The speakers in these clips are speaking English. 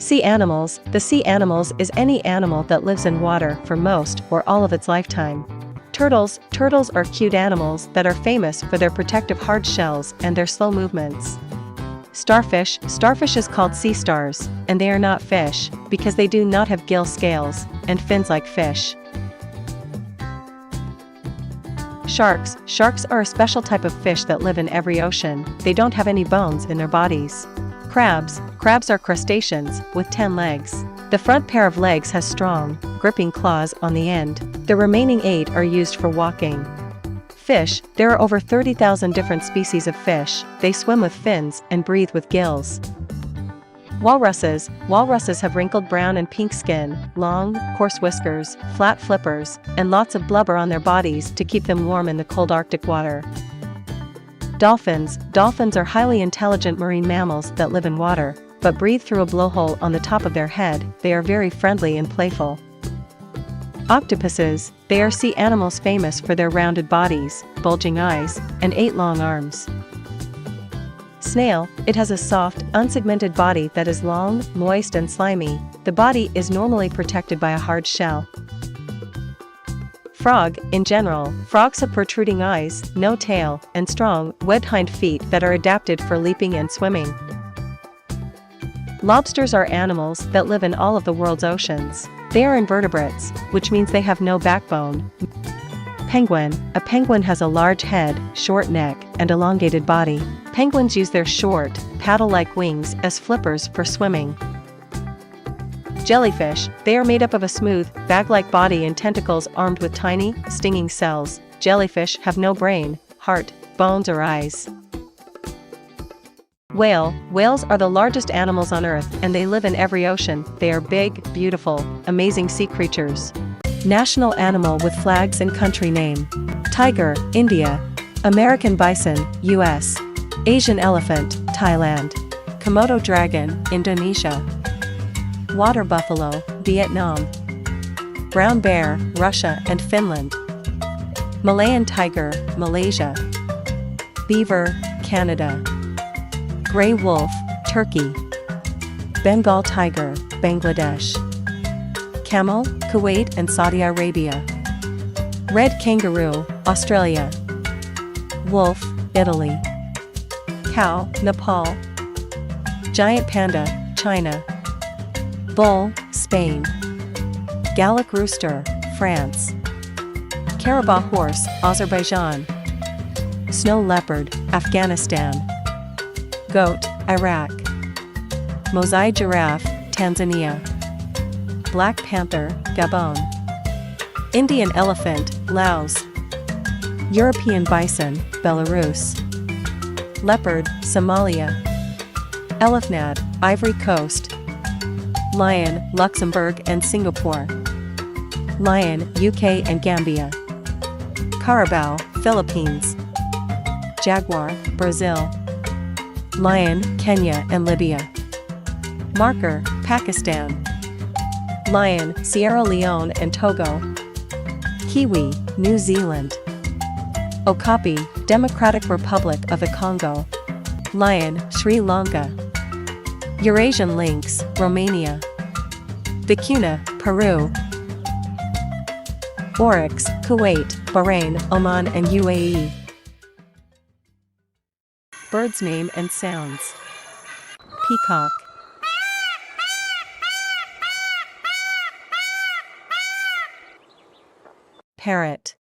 Sea animals. The sea animals is any animal that lives in water for most or all of its lifetime. Turtles. Turtles are cute animals that are famous for their protective hard shells and their slow movements. Starfish. Starfish is called sea stars, and they are not fish, because they do not have gill scales and fins like fish. Sharks. Sharks are a special type of fish that live in every ocean. They don't have any bones in their bodies. Crabs. Crabs are crustaceans, with 10 legs. The front pair of legs has strong, gripping claws on the end. The remaining 8 are used for walking. Fish. There are over 30,000 different species of fish. They swim with fins and breathe with gills. Walruses. Walruses have wrinkled brown and pink skin, long, coarse whiskers, flat flippers, and lots of blubber on their bodies to keep them warm in the cold Arctic water. Dolphins. Dolphins are highly intelligent marine mammals that live in water, but breathe through a blowhole on the top of their head. They are very friendly and playful. Octopuses. They are sea animals famous for their rounded bodies, bulging eyes, and 8 long arms. Snail. It has a soft, unsegmented body that is long, moist and slimy. The body is normally protected by a hard shell. Frog. In general, frogs have protruding eyes, no tail, and strong, webbed hind feet that are adapted for leaping and swimming. Lobsters are animals that live in all of the world's oceans. They are invertebrates, which means they have no backbone. Penguin. A penguin has a large head, short neck, and elongated body. Penguins use their short, paddle-like wings as flippers for swimming. Jellyfish. They are made up of a smooth, bag-like body and tentacles armed with tiny, stinging cells. Jellyfish have no brain, heart, bones or eyes. Whale. Whales are the largest animals on Earth and they live in every ocean. They are big, beautiful, amazing sea creatures. National animal with flags and country name. Tiger, India. American bison, US. Asian elephant, Thailand. Komodo dragon, Indonesia. Water buffalo, Vietnam. Brown bear, Russia and Finland. Malayan tiger, Malaysia. Beaver, Canada. Grey wolf, Turkey. Bengal tiger, Bangladesh. Camel, Kuwait and Saudi Arabia. Red kangaroo, Australia. Wolf, Italy. Cow, Nepal. Giant panda, China. Bull, Spain. Gallic rooster, France. Carabao horse, Azerbaijan. Snow leopard, Afghanistan. Goat, Iraq. Mosai giraffe, Tanzania. Black panther, Gabon. Indian elephant, Laos. European bison, Belarus. Leopard, Somalia. Elephant, Ivory Coast. Lion, Luxembourg and Singapore. Lion, UK and Gambia. Carabao, Philippines. Jaguar, Brazil. Lion, Kenya and Libya. Marker, Pakistan. Lion, Sierra Leone and Togo. Kiwi, New Zealand. Okapi, Democratic Republic of the Congo. Lion, Sri Lanka. Eurasian lynx, Romania. Vicuna, Peru. Oryx, Kuwait, Bahrain, Oman and UAE. Birds' name and sounds. Peacock. Parrot.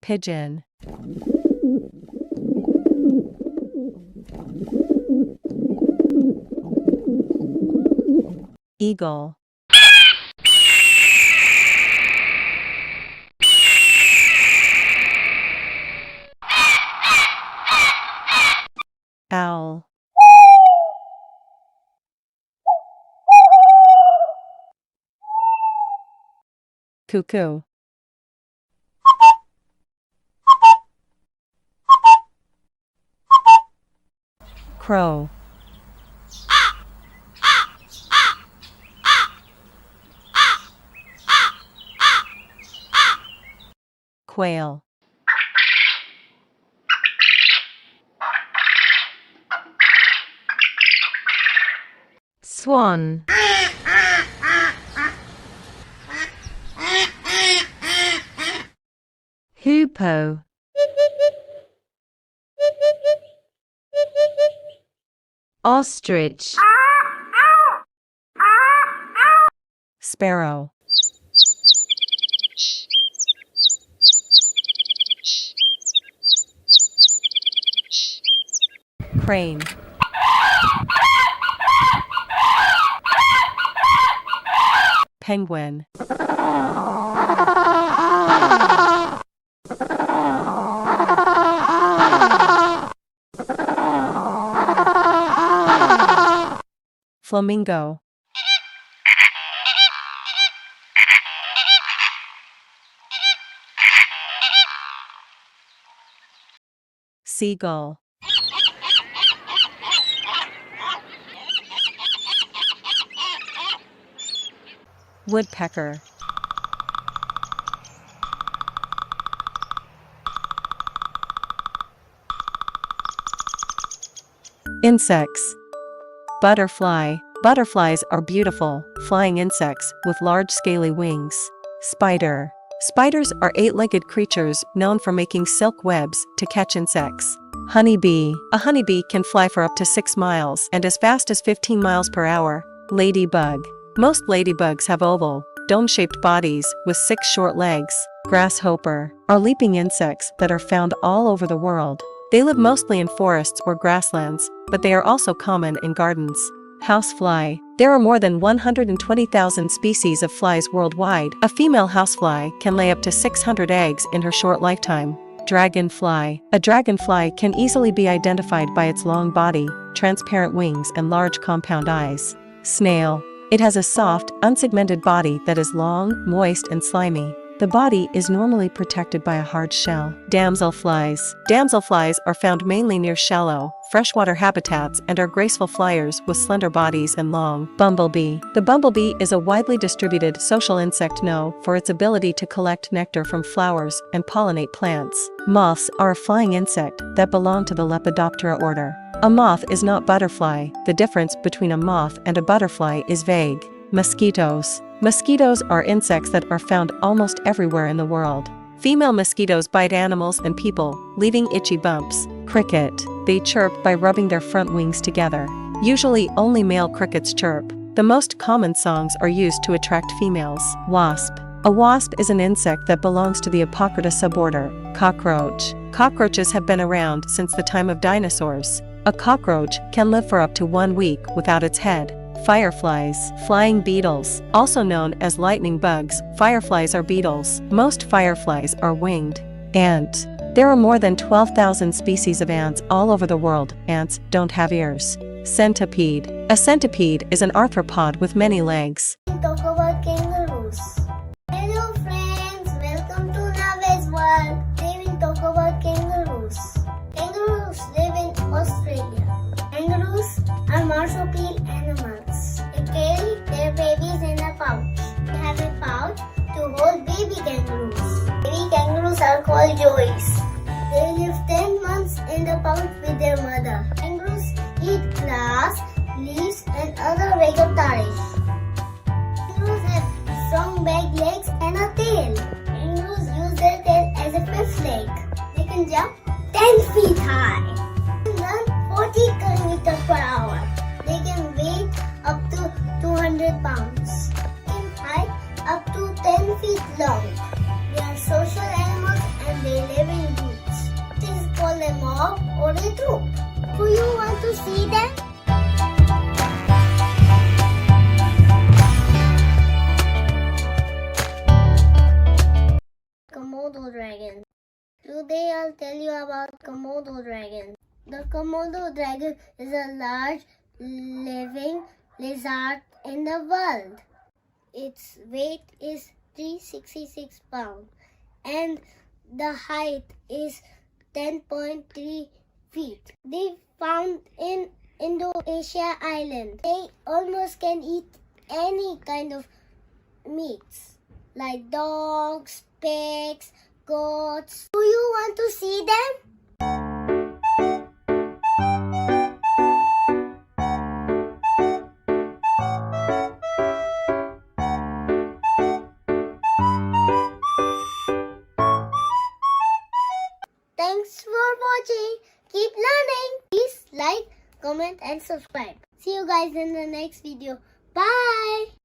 Pigeon. Eagle. Owl. Cuckoo. Crow. Quail. Swan. Hoopoe. Ostrich. Sparrow. Crane. Penguin. Flamingo. Seagull. Woodpecker. Insects. Butterfly. Butterflies are beautiful, flying insects with large scaly wings. Spider. Spiders are eight-legged creatures known for making silk webs to catch insects. Honeybee. A honeybee can fly for up to 6 miles and as fast as 15 miles per hour. Ladybug. Most ladybugs have oval, dome-shaped bodies with 6 short legs. Grasshopper are leaping insects that are found all over the world. They live mostly in forests or grasslands, but they are also common in gardens. Housefly. There are more than 120,000 species of flies worldwide. A female housefly can lay up to 600 eggs in her short lifetime. Dragonfly. A dragonfly can easily be identified by its long body, transparent wings and large compound eyes. Snail. It has a soft, unsegmented body that is long, moist and slimy. The body is normally protected by a hard shell. Damselflies. Damselflies are found mainly near shallow, freshwater habitats and are graceful flyers with slender bodies and long. Bumblebee. The bumblebee is a widely distributed social insect known for its ability to collect nectar from flowers and pollinate plants. Moths are a flying insect that belong to the Lepidoptera order. A moth is not butterfly. The difference between a moth and a butterfly is vague. Mosquitoes. Mosquitoes are insects that are found almost everywhere in the world. Female mosquitoes bite animals and people, leaving itchy bumps. Cricket. They chirp by rubbing their front wings together. Usually only male crickets chirp. The most common songs are used to attract females. Wasp. A wasp is an insect that belongs to the Apocrypha suborder. Cockroach. Cockroaches have been around since the time of dinosaurs. A cockroach can live for up to 1 week without its head. Fireflies. Flying beetles. Also known as lightning bugs, fireflies are beetles. Most fireflies are winged. Ant. There are more than 12,000 species of ants all over the world. Ants don't have ears. Centipede. A centipede is an arthropod with many legs. Talk about kangaroos. Hello friends, welcome to Nave's world. Today we'll talk about kangaroos. Kangaroos live in Australia. Kangaroos are marsupial animals. They carry their babies in a pouch. They have a pouch to hold baby kangaroos. Baby kangaroos are called joeys. They live 10 months in the pouch with their mother. Kangaroos eat grass, leaves and other vegetarians. Kangaroos have strong back legs and a tail. Kangaroos use their tail as a fifth leg. They can jump 10 feet high and run 40 kilometers per hour. They can weigh up to 200 pounds. They can hike up to 10 feet long. They are social animals and they live in groups. This is called a mob or a troop. Do you want to see them? Komodo dragon. Today I'll tell you about Komodo dragon. The Komodo dragon is a large living lizard in the world. Its weight is 366 pounds and the height is 10.3 feet. They found in Indonesia island. They almost can eat any kind of meats like dogs, pigs, goats. Do you want to see them? and subscribe. See you guys in the next video. Bye!